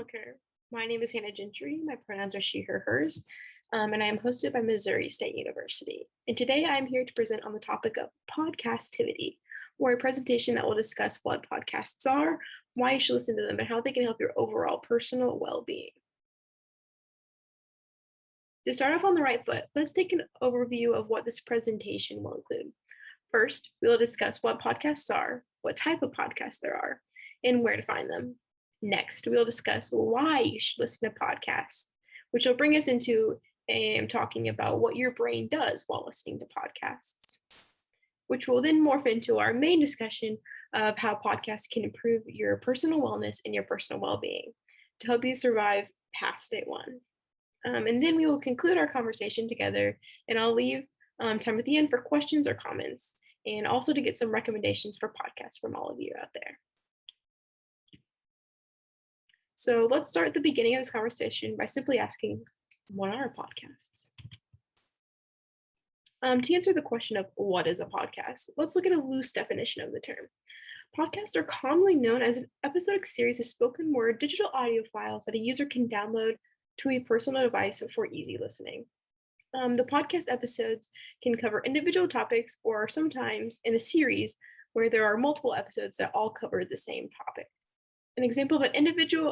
Okay. My name is Hannah Gentry. My pronouns are she, her, hers, and I am hosted by Missouri State University. And today I'm here to present on the topic of podcast-ivity, or a presentation that will discuss what podcasts are, why you should listen to them, and how they can help your overall personal well-being. To start off on the right foot, let's take an overview of what this presentation will include. First, we will discuss what podcasts are, what type of podcasts there are, and where to find them. Next, we'll discuss why you should listen to podcasts, which will bring us into talking about what your brain does while listening to podcasts, which will then morph into our main discussion of how podcasts can improve your personal wellness and your personal well-being to help you survive past day one. And then we will conclude our conversation together, and I'll leave time at the end for questions or comments, and also to get some recommendations for podcasts from all of you out there. So let's start at the beginning of this conversation by simply asking, what are podcasts? To answer the question of what is a podcast, let's look at a loose definition of the term. Podcasts are commonly known as an episodic series of spoken word digital audio files that a user can download to a personal device for easy listening. The podcast episodes can cover individual topics or sometimes in a series where there are multiple episodes that all cover the same topic. An example of an individual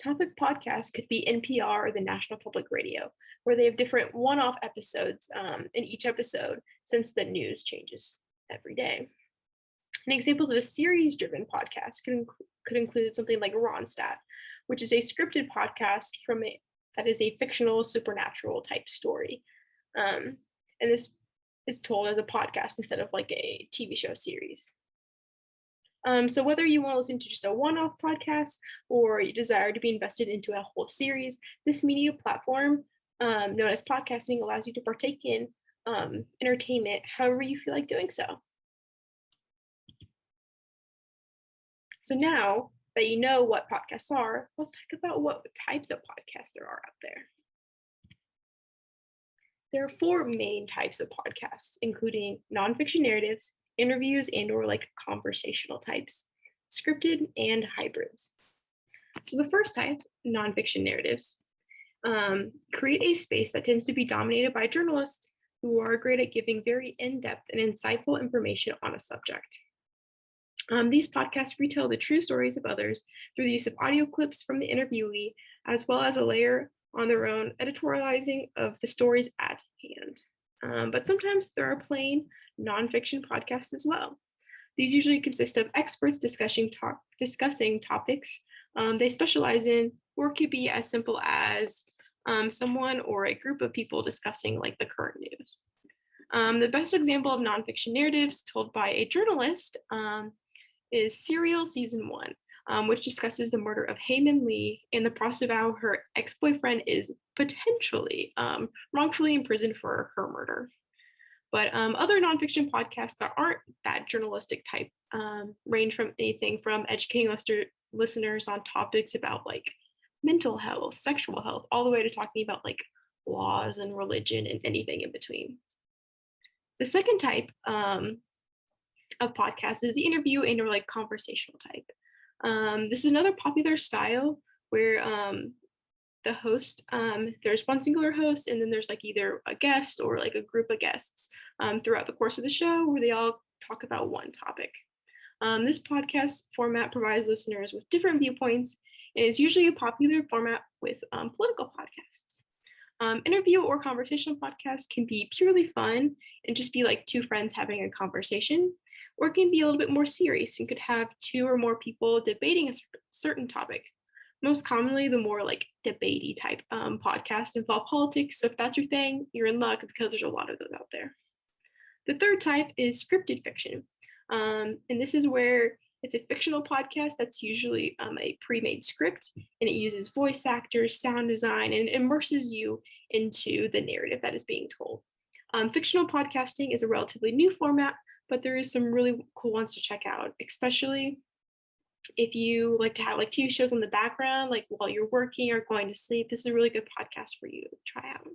topic podcast could be NPR or the National Public Radio, where they have different one-off episodes in each episode since the news changes every day. And examples of a series-driven podcast could include something like Ronstadt, which is a scripted podcast that is a fictional supernatural type story. And this is told as a podcast instead of like a TV show series. So whether you want to listen to just a one-off podcast or you desire to be invested into a whole series, this media platform known as podcasting allows you to partake in entertainment however you feel like doing so. So now that you know what podcasts are, let's talk about what types of podcasts there are out there. There are four main types of podcasts, including nonfiction narratives, interviews and or like conversational types, scripted, and hybrids. So the first type, nonfiction narratives, create a space that tends to be dominated by journalists who are great at giving very in-depth and insightful information on a subject. These podcasts retell the true stories of others through the use of audio clips from the interviewee, as well as a layer on their own editorializing of the stories at hand. But sometimes there are plain nonfiction podcasts as well. These usually consist of experts discussing topics they specialize in, or could be as simple as someone or a group of people discussing like the current news. The best example of nonfiction narratives told by a journalist is Serial Season 1, which discusses the murder of Hae-Min Lee and the process of how her ex-boyfriend is potentially wrongfully imprisoned for her murder. But other nonfiction podcasts that aren't that journalistic type range from anything from educating listeners on topics about like mental health, sexual health, all the way to talking about like laws and religion and anything in between. The second type of podcast is the interview and or like conversational type. This is another popular style where the host, there's one singular host, and then there's like either a guest or like a group of guests throughout the course of the show where they all talk about one topic. This podcast format provides listeners with different viewpoints and is usually a popular format with political podcasts. Interview or conversational podcasts can be purely fun and just be like two friends having a conversation, or it can be a little bit more serious and could have two or more people debating a certain topic. Most commonly, the more like debatey type podcasts involve politics. So if that's your thing, you're in luck because there's a lot of those out there. The third type is scripted fiction. And this is where it's a fictional podcast that's usually a pre-made script, and it uses voice actors, sound design, and immerses you into the narrative that is being told. Fictional podcasting is a relatively new format, but there is some really cool ones to check out, especially if you like to have like TV shows on the background, like while you're working or going to sleep. This is a really good podcast for you to try out.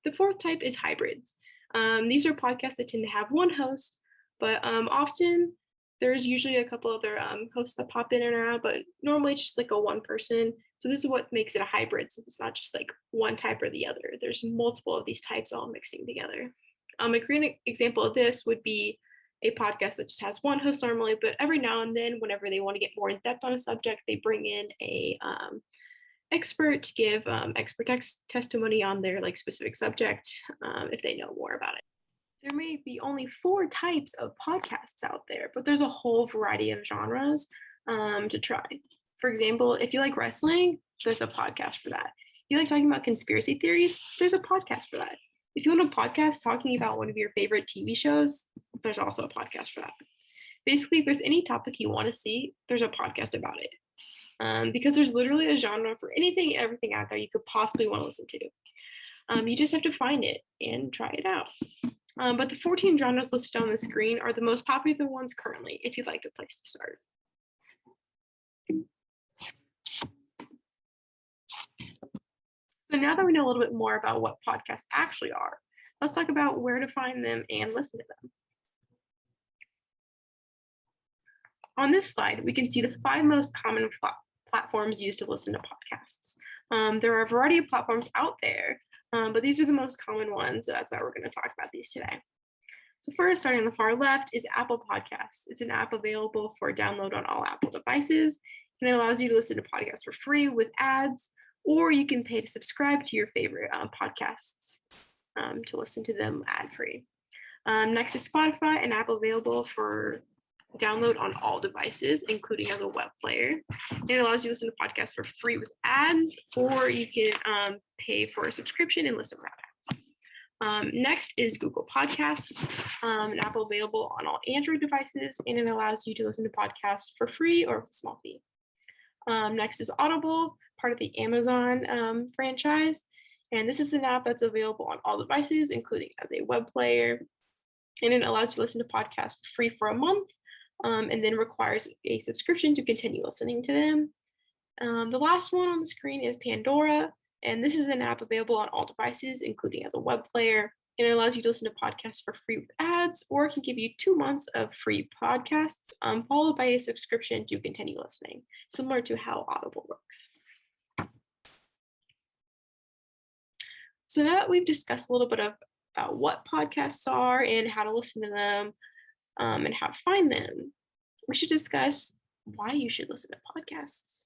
The fourth type is hybrids. These are podcasts that tend to have one host, but often There's usually a couple other hosts that pop in and out, but normally it's just like a one person. So this is what makes it a hybrid, since it's not just like one type or the other. There's multiple of these types all mixing together. A great example of this would be a podcast that just has one host normally, but every now and then, whenever they want to get more in depth on a subject, they bring in a expert to give expert testimony on their like specific subject if they know more about it. There may be only 4 types of podcasts out there, but there's a whole variety of genres to try. For example, if you like wrestling, there's a podcast for that. If you like talking about conspiracy theories, there's a podcast for that. If you want a podcast talking about one of your favorite TV shows, there's also a podcast for that. Basically, if there's any topic you want to see, there's a podcast about it. Because there's literally a genre for anything and everything out there you could possibly want to listen to. You just have to find it and try it out. But the 14 genres listed on the screen are the most popular ones currently, if you'd like a place to start. So now that we know a little bit more about what podcasts actually are, let's talk about where to find them and listen to them. On this slide, we can see the 5 most common platforms used to listen to podcasts. There are a variety of platforms out there, but these are the most common ones, so that's why we're going to talk about these today. So first, starting on the far left, is Apple Podcasts. It's an app available for download on all Apple devices, and it allows you to listen to podcasts for free with ads, or you can pay to subscribe to your favorite podcasts to listen to them ad-free. Next is Spotify, an app available for download on all devices, including as a web player. It allows you to listen to podcasts for free with ads, or you can pay for a subscription and listen without ads. Next is Google Podcasts, an app available on all Android devices, and it allows you to listen to podcasts for free or with a small fee. Next is Audible, part of the Amazon franchise, and this is an app that's available on all devices, including as a web player, and it allows you to listen to podcasts for free for a month, and then requires a subscription to continue listening to them. The last one on the screen is Pandora, and this is an app available on all devices, including as a web player, and it allows you to listen to podcasts for free with ads, or it can give you 2 months of free podcasts, followed by a subscription to continue listening, similar to how Audible works. So now that we've discussed a little bit about what podcasts are and how to listen to them, and how to find them, we should discuss why you should listen to podcasts.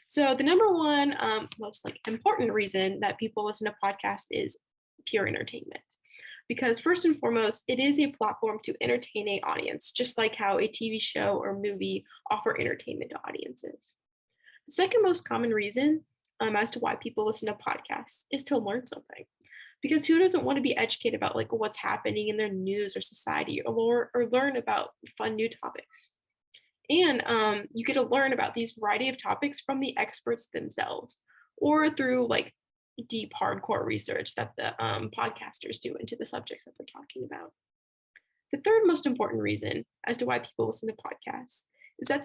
So the number one most important reason that people listen to podcasts is pure entertainment. Because first and foremost, it is a platform to entertain an audience, just like how a TV show or movie offer entertainment to audiences. The second most common reason as to why people listen to podcasts is to learn something. Because who doesn't want to be educated about like what's happening in their news or society, or learn about fun new topics? And you get to learn about these variety of topics from the experts themselves, or through like deep hardcore research that the podcasters do into the subjects that they're talking about. The third most important reason as to why people listen to podcasts is that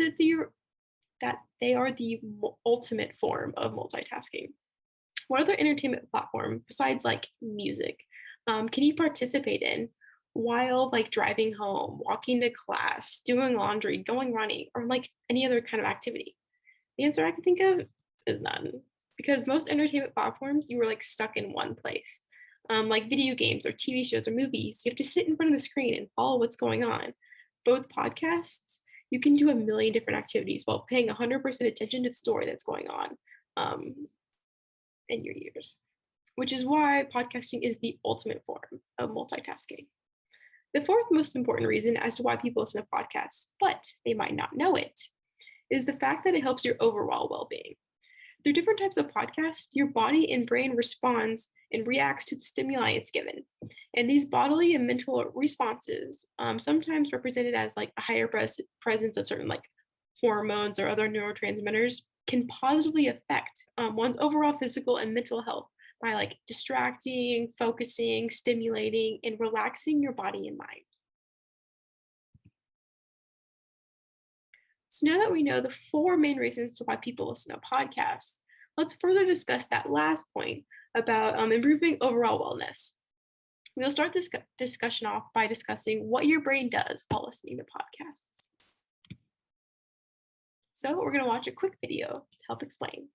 they are the ultimate form of multitasking. What other entertainment platform besides like music can you participate in while like driving home, walking to class, doing laundry, going running, or like any other kind of activity? The answer I can think of is none, because most entertainment platforms, you were like stuck in one place. Like video games or TV shows or movies, you have to sit in front of the screen and follow what's going on. Both podcasts, you can do a million different activities while paying 100% attention to the story that's going on in your ears, which is why podcasting is the ultimate form of multitasking. The fourth most important reason as to why people listen to podcasts, but they might not know it, is the fact that it helps your overall well-being. Through different types of podcasts, your body and brain responds and reacts to the stimuli it's given. And these bodily and mental responses, sometimes represented as like a higher presence of certain like hormones or other neurotransmitters, can positively affect one's overall physical and mental health by like distracting, focusing, stimulating, and relaxing your body and mind. So now that we know the 4 main reasons to why people listen to podcasts, let's further discuss that last point about improving overall wellness. We'll start this discussion off by discussing what your brain does while listening to podcasts. So we're going to watch a quick video to help explain.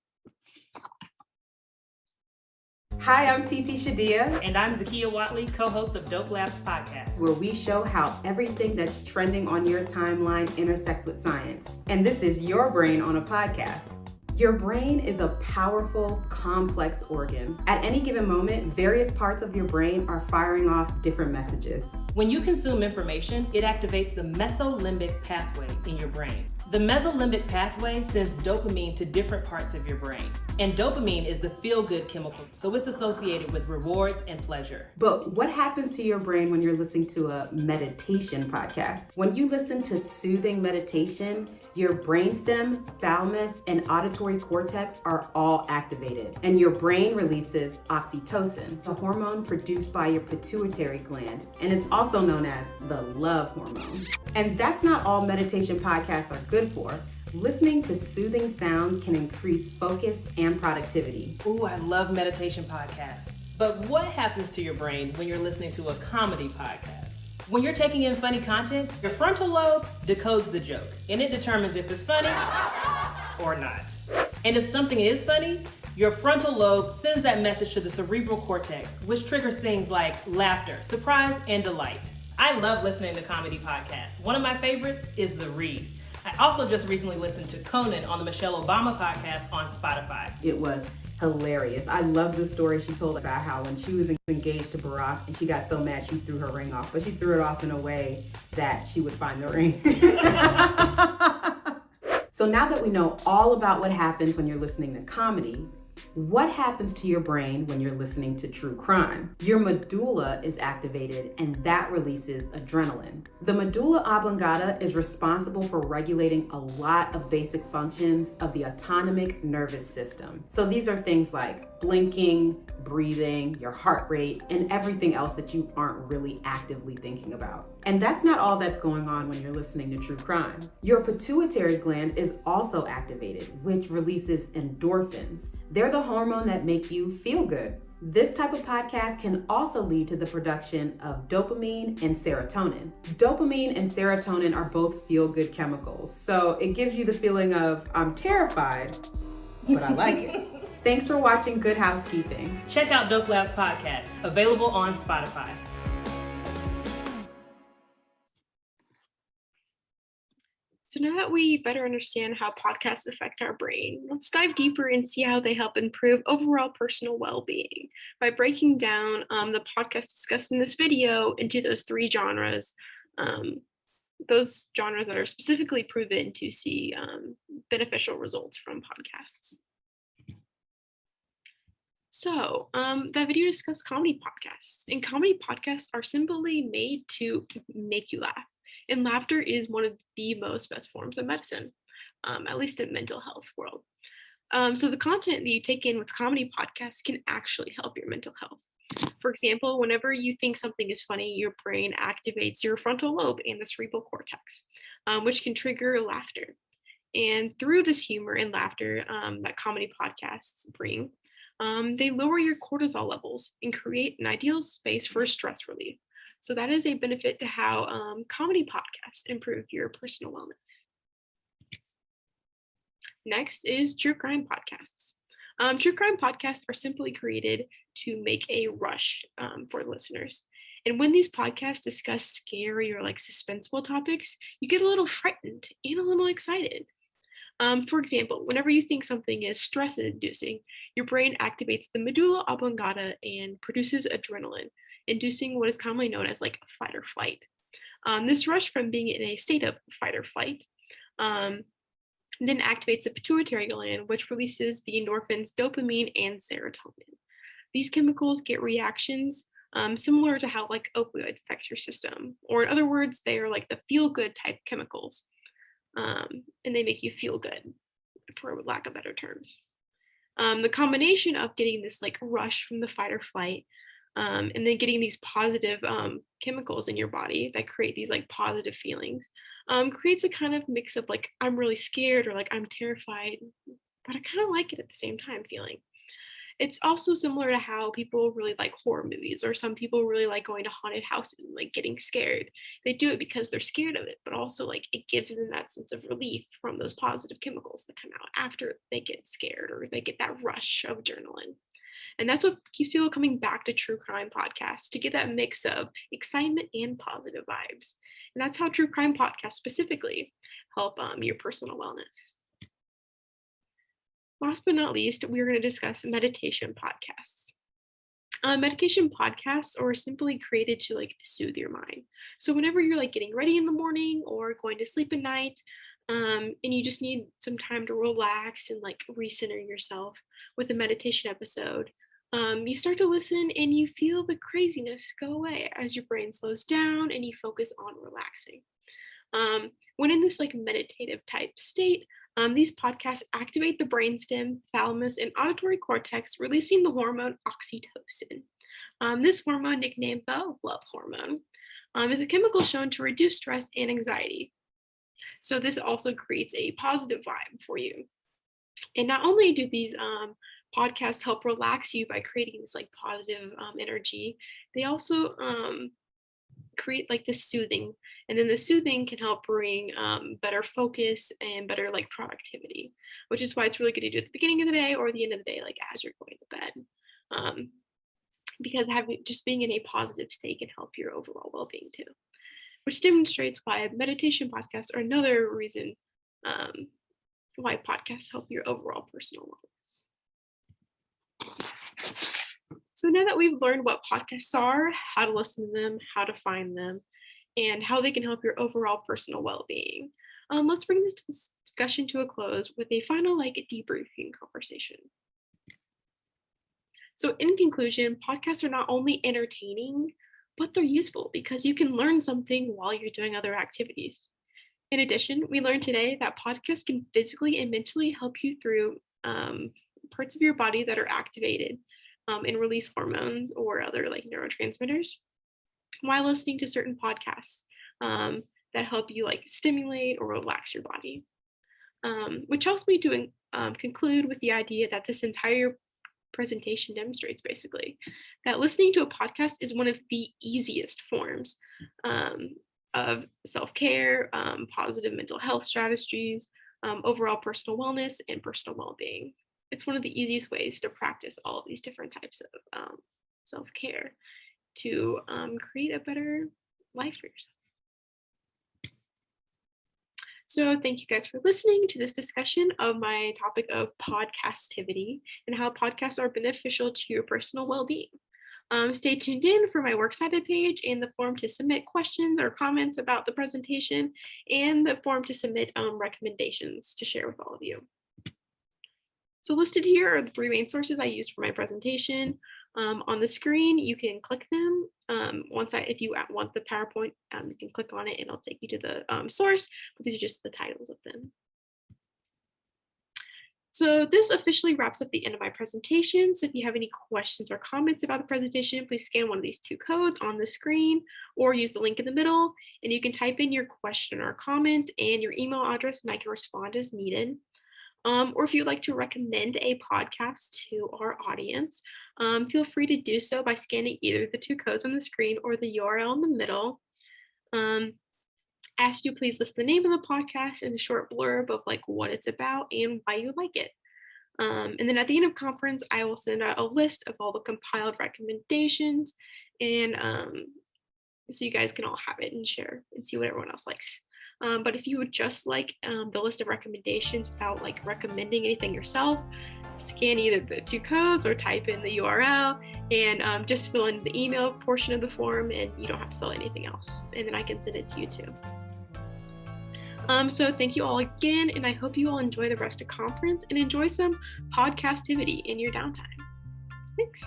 Hi, I'm Titi Shadia. And I'm Zakia Watley, co-host of Dope Labs Podcast, where we show how everything that's trending on your timeline intersects with science. And this is Your Brain on a Podcast. Your brain is a powerful, complex organ. At any given moment, various parts of your brain are firing off different messages. When you consume information, it activates the mesolimbic pathway in your brain. The mesolimbic pathway sends dopamine to different parts of your brain. And dopamine is the feel-good chemical, so it's associated with rewards and pleasure. But what happens to your brain when you're listening to a meditation podcast? When you listen to soothing meditation, your brainstem, thalamus, and auditory cortex are all activated. And your brain releases oxytocin, the hormone produced by your pituitary gland. And it's also known as the love hormone. And that's not all meditation podcasts are good for. Listening to soothing sounds can increase focus and productivity. Ooh, I love meditation podcasts. But what happens to your brain when you're listening to a comedy podcast? When you're taking in funny content, your frontal lobe decodes the joke, and it determines if it's funny or not. And if something is funny, your frontal lobe sends that message to the cerebral cortex, which triggers things like laughter, surprise, and delight. I love listening to comedy podcasts. One of my favorites is The Read. I also just recently listened to Conan on the Michelle Obama podcast on Spotify. It was hilarious. I love the story she told about how when she was engaged to Barack and she got so mad she threw her ring off, but she threw it off in a way that she would find the ring. So now that we know all about what happens when you're listening to comedy, what happens to your brain when you're listening to true crime? Your medulla is activated and that releases adrenaline. The medulla oblongata is responsible for regulating a lot of basic functions of the autonomic nervous system. So these are things like blinking, breathing, your heart rate, and everything else that you aren't really actively thinking about. And that's not all that's going on when you're listening to true crime. Your pituitary gland is also activated, which releases endorphins. They're the hormone that make you feel good. This type of podcast can also lead to the production of dopamine and serotonin. Dopamine and serotonin are both feel-good chemicals, so it gives you the feeling of, I'm terrified, but I like it. Thanks for watching Good Housekeeping. Check out Dope Labs Podcast, available on Spotify. So now that we better understand how podcasts affect our brain, let's dive deeper and see how they help improve overall personal well-being by breaking down the podcast discussed in this video into those three genres, those genres that are specifically proven to see beneficial results from podcasts. So that video discussed comedy podcasts, and comedy podcasts are simply made to make you laugh. And laughter is one of the most best forms of medicine, at least in mental health world. So the content that you take in with comedy podcasts can actually help your mental health. For example, whenever you think something is funny, your brain activates your frontal lobe and the cerebral cortex, which can trigger laughter. And through this humor and laughter that comedy podcasts bring, they lower your cortisol levels and create an ideal space for stress relief. So that is a benefit to how comedy podcasts improve your personal wellness. Next is true crime podcasts. True crime podcasts are simply created to make a rush for listeners. And when these podcasts discuss scary or like suspenseful topics, you get a little frightened and a little excited. For example, whenever you think something is stress-inducing, your brain activates the medulla oblongata and produces adrenaline, inducing what is commonly known as like fight or flight. This rush from being in a state of fight or flight then activates the pituitary gland, which releases the endorphins, dopamine, and serotonin. These chemicals get reactions similar to how like opioids affect your system, or in other words, they are like the feel-good type chemicals. And they make you feel good, for lack of better terms. The combination of getting this like rush from the fight or flight, and then getting these positive chemicals in your body that create these like positive feelings, creates a kind of mix of like, I'm really scared or like I'm terrified, but I kind of like it at the same time feeling. It's also similar to how people really like horror movies, or some people really like going to haunted houses and like getting scared. They do it because they're scared of it, but also like it gives them that sense of relief from those positive chemicals that come out after they get scared or they get that rush of adrenaline. And that's what keeps people coming back to true crime podcasts, to get that mix of excitement and positive vibes. And that's how true crime podcasts specifically help your personal wellness. Last but not least, we're going to discuss meditation podcasts. Meditation podcasts are simply created to like soothe your mind. So whenever you're like getting ready in the morning or going to sleep at night, and you just need some time to relax and like recenter yourself with a meditation episode, you start to listen and you feel the craziness go away as your brain slows down and you focus on relaxing. When in this like meditative type state, these podcasts activate the brainstem, thalamus, and auditory cortex, releasing the hormone oxytocin. This hormone, nicknamed the love hormone, is a chemical shown to reduce stress and anxiety. So this also creates a positive vibe for you. And not only do these podcasts help relax you by creating this like positive energy, they also create like this soothing, and then the soothing can help bring better focus and better like productivity, which is why it's really good to do at the beginning of the day or the end of the day, like as you're going to bed, because being in a positive state can help your overall well-being too, which demonstrates why meditation podcasts are another reason why podcasts help your overall personal wellness. So now that we've learned what podcasts are, how to listen to them, how to find them, and how they can help your overall personal well-being, let's bring this discussion to a close with a final like debriefing conversation. So in conclusion, podcasts are not only entertaining, but they're useful because you can learn something while you're doing other activities. In addition, we learned today that podcasts can physically and mentally help you through parts of your body that are activated and release hormones or other like neurotransmitters while listening to certain podcasts that help you like stimulate or relax your body, which helps me to conclude with the idea that this entire presentation demonstrates basically that listening to a podcast is one of the easiest forms of self-care, positive mental health strategies, overall personal wellness, and personal well-being. It's one of the easiest ways to practice all of these different types of self-care to create a better life for yourself. So thank you guys for listening to this discussion of my topic of podcast-ivity and how podcasts are beneficial to your personal well-being. Stay tuned in for my Works Cited page and the form to submit questions or comments about the presentation, and the form to submit recommendations to share with all of you. So listed here are the 3 main sources I used for my presentation. On the screen, you can click them. If you want the PowerPoint, you can click on it and it'll take you to the source, but these are just the titles of them. So this officially wraps up the end of my presentation. So if you have any questions or comments about the presentation, please scan one of these 2 codes on the screen or use the link in the middle, and you can type in your question or comment and your email address and I can respond as needed. Or if you'd like to recommend a podcast to our audience, feel free to do so by scanning either the 2 codes on the screen or the URL in the middle. Ask you please list the name of the podcast and a short blurb of like what it's about and why you like it. And then at the end of conference, I will send out a list of all the compiled recommendations, and so you guys can all have it and share and see what everyone else likes. But if you would just like the list of recommendations without like recommending anything yourself, scan either the 2 codes or type in the URL and just fill in the email portion of the form, and you don't have to fill anything else, and then I can send it to you too. So thank you all again, and I hope you all enjoy the rest of conference and enjoy some podcast-ivity in your downtime. Thanks.